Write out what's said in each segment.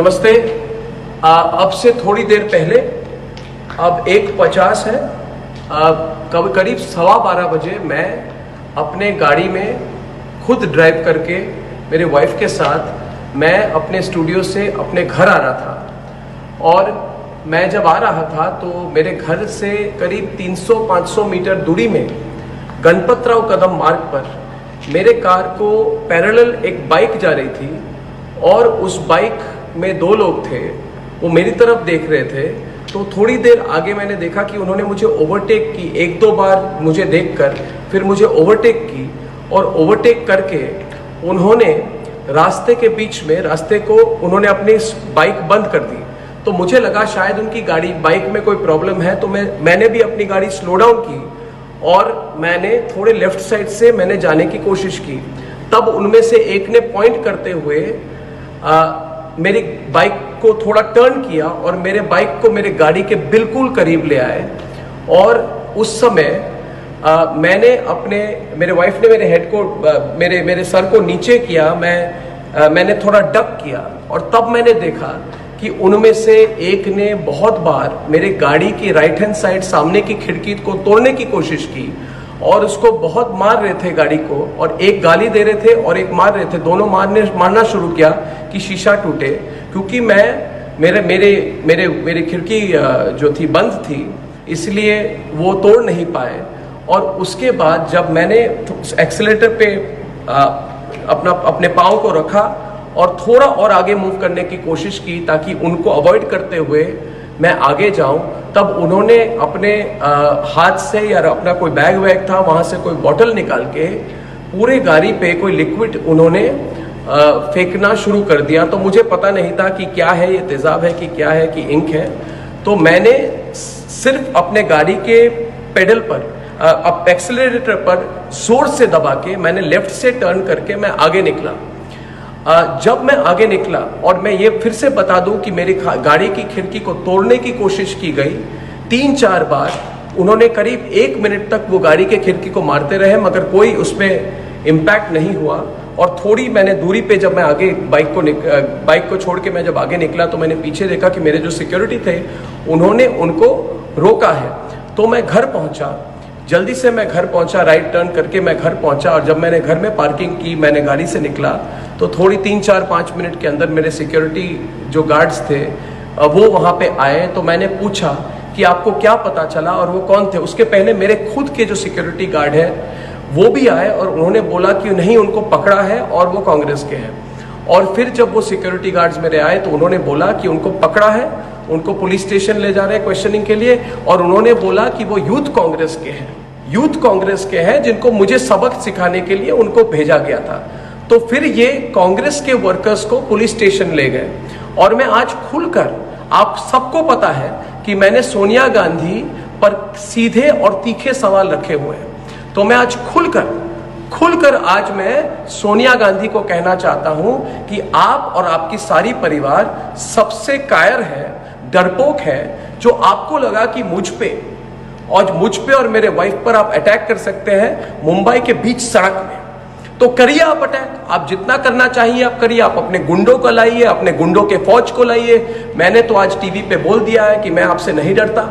नमस्ते। अब से थोड़ी देर पहले, अब 1:50 है, करीब 12:15 बजे मैं अपने गाड़ी में खुद ड्राइव करके मेरे वाइफ के साथ मैं अपने स्टूडियो से अपने घर आ रहा था। और मैं जब आ रहा था तो मेरे घर से करीब 300-500 मीटर दूरी में गणपतराव कदम मार्ग पर मेरे कार को पैरेलल एक बाइक जा रही थी और उस बाइक में 2 लोग थे। वो मेरी तरफ देख रहे थे। तो थोड़ी देर आगे मैंने देखा कि उन्होंने मुझे ओवरटेक की। 1-2 बार मुझे देखकर फिर मुझे ओवरटेक की और ओवरटेक करके उन्होंने रास्ते के बीच में रास्ते को उन्होंने अपनी बाइक बंद कर दी। तो मुझे लगा शायद उनकी गाड़ी बाइक में कोई प्रॉब्लम है। तो मैंने भी अपनी गाड़ी स्लो डाउन की और मैंने थोड़े लेफ्ट साइड से मैंने जाने की कोशिश की। तब उनमें से एक ने पॉइंट करते हुए मेरी बाइक को थोड़ा टर्न किया और मेरे बाइक को मेरे गाड़ी के बिल्कुल करीब ले आए। और उस समय मेरे वाइफ ने मेरे हेड को मेरे सर को नीचे किया। मैंने थोड़ा डक किया और तब मैंने देखा कि उनमें से एक ने बहुत बार मेरे गाड़ी की राइट हैंड साइड सामने की खिड़की को तोड़ने की कोशिश की और उसको बहुत मार रहे थे गाड़ी को। और एक गाली दे रहे थे और एक मार रहे थे। दोनों मारना शुरू किया कि शीशा टूटे, क्योंकि मेरी खिड़की जो थी बंद थी, इसलिए वो तोड़ नहीं पाए। और उसके बाद जब मैंने एक्सीलेटर पे अपने पाँव को रखा और थोड़ा और आगे मूव करने की कोशिश की ताकि उनको अवॉइड करते हुए मैं आगे जाऊं, तब उन्होंने अपने हाथ से या अपना कोई बैग वैग था वहां से कोई बॉटल निकाल के पूरे गाड़ी पे कोई लिक्विड उन्होंने फेंकना शुरू कर दिया। तो मुझे पता नहीं था कि क्या है, ये तेजाब है कि क्या है कि इंक है। तो मैंने सिर्फ अपने गाड़ी के पेडल पर एक्सीलरेटर पर जोर से दबा के मैंने लेफ्ट से टर्न करके मैं आगे निकला। जब मैं आगे निकला, और मैं ये फिर से बता दूं कि मेरी गाड़ी की खिड़की को तोड़ने की कोशिश की गई 3-4 बार। उन्होंने करीब 1 मिनट तक वो गाड़ी के खिड़की को मारते रहे, मगर कोई उसमें इम्पैक्ट नहीं हुआ। और थोड़ी मैंने दूरी पे जब मैं आगे बाइक को छोड़ के मैं जब आगे निकला तो मैंने पीछे देखा कि मेरे जो सिक्योरिटी थे उन्होंने उनको रोका है। तो मैं घर पहुंचा, जल्दी से मैं घर पहुंचा, राइट टर्न करके मैं घर पहुंचा। और जब मैंने घर में पार्किंग की, मैंने गाड़ी से निकला तो थोड़ी 3-4-5 मिनट के अंदर मेरे सिक्योरिटी जो गार्ड्स थे वो वहाँ पे आए। तो मैंने पूछा कि आपको क्या पता चला और वो कौन थे। उसके पहले मेरे खुद के जो सिक्योरिटी गार्ड है वो भी आए और उन्होंने बोला कि नहीं, उनको पकड़ा है और वो कांग्रेस के हैं। और फिर जब वो सिक्योरिटी गार्ड्स मेरे आए तो उन्होंने बोला कि उनको पकड़ा है, उनको पुलिस स्टेशन ले जा रहे हैं क्वेश्चनिंग के लिए। और उन्होंने बोला कि वो यूथ कांग्रेस के हैं जिनको मुझे सबक सिखाने के लिए उनको भेजा गया था। तो फिर ये कांग्रेस के वर्कर्स को पुलिस स्टेशन ले गए। और मैं आज खुलकर, आप सबको पता है कि मैंने सोनिया गांधी पर सीधे और तीखे सवाल रखे हुए हैं। तो मैं आज खुलकर आज मैं सोनिया गांधी को कहना चाहता हूं कि आप और आपकी सारी परिवार सबसे कायर है, डरपोक है, जो आपको लगा कि मुझ पे और मेरे वाइफ पर आप अटैक कर सकते हैं मुंबई के बीच सड़क में। तो करिए आप अटैक, आप जितना करना चाहिए आप करिए। आप अपने गुंडों को लाइए, अपने गुंडों के फौज को लाइए। मैंने तो आज टीवी पे बोल दिया है कि मैं आपसे नहीं डरता।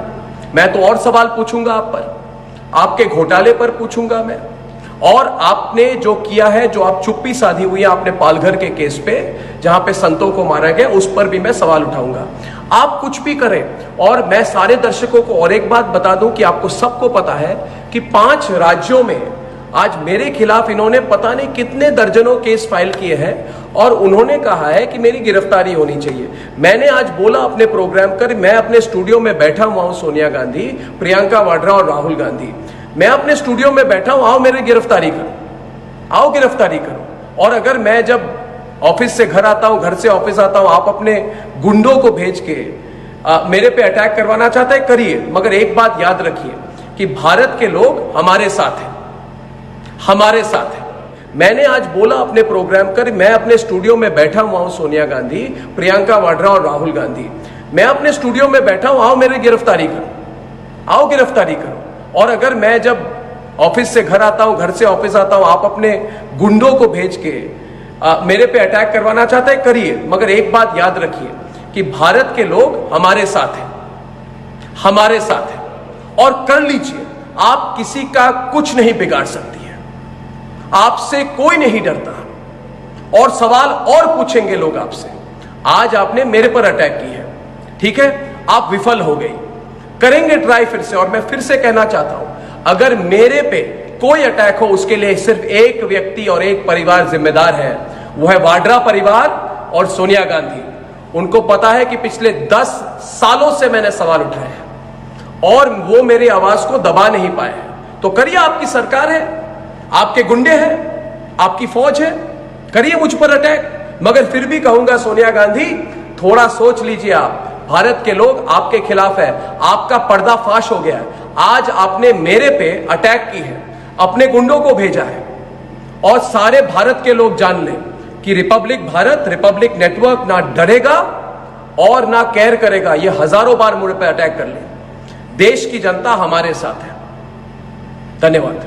मैं तो और सवाल पूछूंगा आप पर, आपके घोटाले पर पूछूंगा मैं। और आपने जो किया है, जो आप चुप्पी साधी हुई है आपने पालघर के केस पे जहां पे संतों को मारा गया, उस पर भी मैं सवाल उठाऊंगा। आप कुछ भी करें। और मैं सारे दर्शकों को और एक बात बता दूं कि आपको सबको पता है कि 5 राज्यों में आज मेरे खिलाफ इन्होंने पता नहीं कितने दर्जनों केस फाइल किए हैं और उन्होंने कहा है कि मेरी गिरफ्तारी होनी चाहिए। मैंने आज बोला अपने प्रोग्राम कर, मैं अपने स्टूडियो में बैठा हुआ हूं, सोनिया गांधी, प्रियंका वाड्रा और राहुल गांधी, मैं अपने स्टूडियो में बैठा हूं, आओ मेरी गिरफ्तारी करो। और अगर मैं जब ऑफिस से घर आता हूं, घर से ऑफिस आता हूं, आप अपने गुंडों को भेज के मेरे पे अटैक करवाना चाहते हैं, करिए। मगर एक बात याद रखिए कि भारत के लोग हमारे साथ हैं। मैंने आज बोला अपने प्रोग्राम कर, मैं अपने स्टूडियो में बैठा हुआ हूं, सोनिया गांधी, प्रियंका वाड्रा और राहुल गांधी, मैं अपने स्टूडियो में बैठा हूं, आओ मेरी गिरफ्तारी करो। और अगर मैं जब ऑफिस से घर आता हूं, घर से ऑफिस आता हूं, आप अपने गुंडों को भेज के मेरे पे अटैक करवाना चाहता है, करिए, मगर एक बात याद रखिए कि भारत के लोग हमारे साथ हैं, हमारे साथ हैं, और कर लीजिए। आप किसी का कुछ नहीं बिगाड़ सकती है, आपसे कोई नहीं डरता, और सवाल और पूछेंगे लोग आपसे। आज आपने मेरे पर अटैक की है, ठीक है, आप विफल हो गई, करेंगे ट्राई फिर से। और मैं फिर से कहना चाहता हूं, अगर मेरे पे कोई अटैक हो, उसके लिए सिर्फ एक व्यक्ति और एक परिवार जिम्मेदार है, वो है वाड्रा परिवार और सोनिया गांधी। उनको पता है कि पिछले 10 सालों से मैंने सवाल उठाए हैं और वो मेरी आवाज को दबा नहीं पाए हैं। तो करिए, आपकी सरकार है, आपके गुंडे हैं, आपकी फौज है, करिए मुझ पर अटैक। मगर फिर भी कहूंगा, सोनिया गांधी, थोड़ा सोच लीजिए। आप, भारत के लोग आपके खिलाफ है, आपका पर्दाफाश हो गया है। आज आपने मेरे पे अटैक की है, अपने गुंडों को भेजा है, और सारे भारत के लोग जान लें कि रिपब्लिक भारत, रिपब्लिक नेटवर्क ना डरेगा और ना केयर करेगा। ये हजारों बार मुझ पे अटैक कर ले, देश की जनता हमारे साथ है। धन्यवाद।